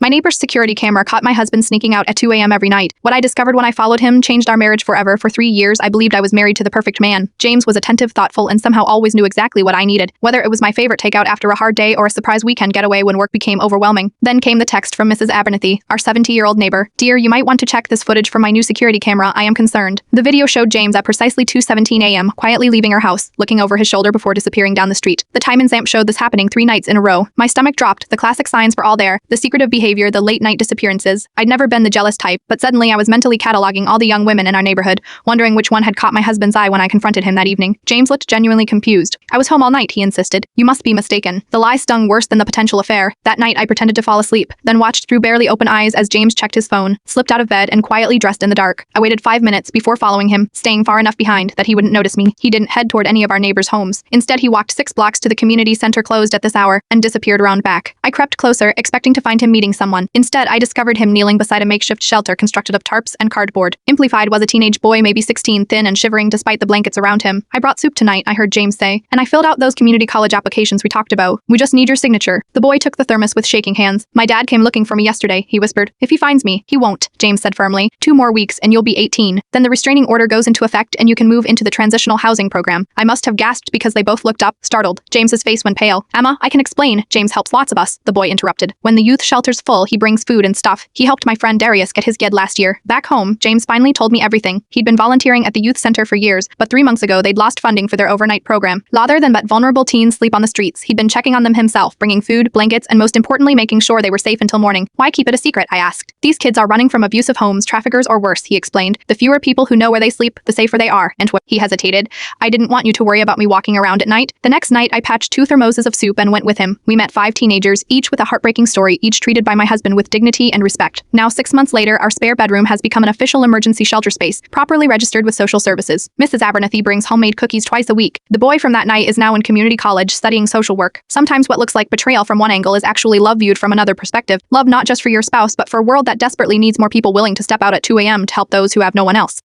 My neighbor's security camera caught my husband sneaking out at 2 a.m. every night. What I discovered when I followed him changed our marriage forever. For 3 years, I believed I was married to the perfect man. James was attentive, thoughtful, and somehow always knew exactly what I needed, whether it was my favorite takeout after a hard day or a surprise weekend getaway when work became overwhelming. Then came the text from Mrs. Abernathy, our 70-year-old neighbor. "Dear, you might want to check this footage from my new security camera. I am concerned." The video showed James at precisely 2:17 a.m., quietly leaving our house, looking over his shoulder before disappearing down the street. The time and stamp showed this happening 3 nights in a row. My stomach dropped. The classic signs were all there. The secretive behavior, the late-night disappearances. I'd never been the jealous type, but suddenly I was mentally cataloging all the young women in our neighborhood, wondering which one had caught my husband's eye when I confronted him that evening. James looked genuinely confused. "I was home all night," he insisted. "You must be mistaken." The lie stung worse than the potential affair. That night I pretended to fall asleep, then watched through barely open eyes as James checked his phone, slipped out of bed, and quietly dressed in the dark. I waited 5 minutes before following him, staying far enough behind that he wouldn't notice me. He didn't head toward any of our neighbors' homes. Instead, he walked 6 blocks to the community center closed at this hour and disappeared around back. I crept closer, expecting to find him meeting someone. Instead, I discovered him kneeling beside a makeshift shelter constructed of tarps and cardboard. Amplified was a teenage boy, maybe 16, thin and shivering despite the blankets around him. "I brought soup tonight," I heard James say, "and I filled out those community college applications we talked about. We just need your signature." The boy took the thermos with shaking hands. "My dad came looking for me yesterday," he whispered. "If he finds me, he won't," James said firmly. "2 more weeks and you'll be 18. Then the restraining order goes into effect and you can move into the transitional housing program." I must have gasped because they both looked up, startled. James's face went pale. "Emma, I can explain. James helps lots of us," the boy interrupted. "When the youth shelter's full, he brings food and stuff. He helped my friend Darius get his GED last year." Back home, James finally told me everything. He'd been volunteering at the youth center for years, but 3 months ago they'd lost funding for their overnight program. Rather than let vulnerable teens sleep on the streets, he'd been checking on them himself, bringing food, blankets, and most importantly making sure they were safe until morning. "Why keep it a secret?" I asked. "These kids are running from abusive homes, traffickers, or worse," he explained. "The fewer people who know where they sleep, the safer they are." And he hesitated. "I didn't want you to worry about me walking around at night." The next night, I patched 2 thermoses of soup and went with him. We met 5 teenagers, each with a heartbreaking story, each treated by my husband with dignity and respect. Now, 6 months later, our spare bedroom has become an official emergency shelter space, properly registered with social services. Mrs. Abernathy brings homemade cookies twice a week. The boy from that night is now in community college studying social work. Sometimes what looks like betrayal from one angle is actually love viewed from another perspective. Love not just for your spouse, but for a world that desperately needs more people willing to step out at 2 a.m. to help those who have no one else.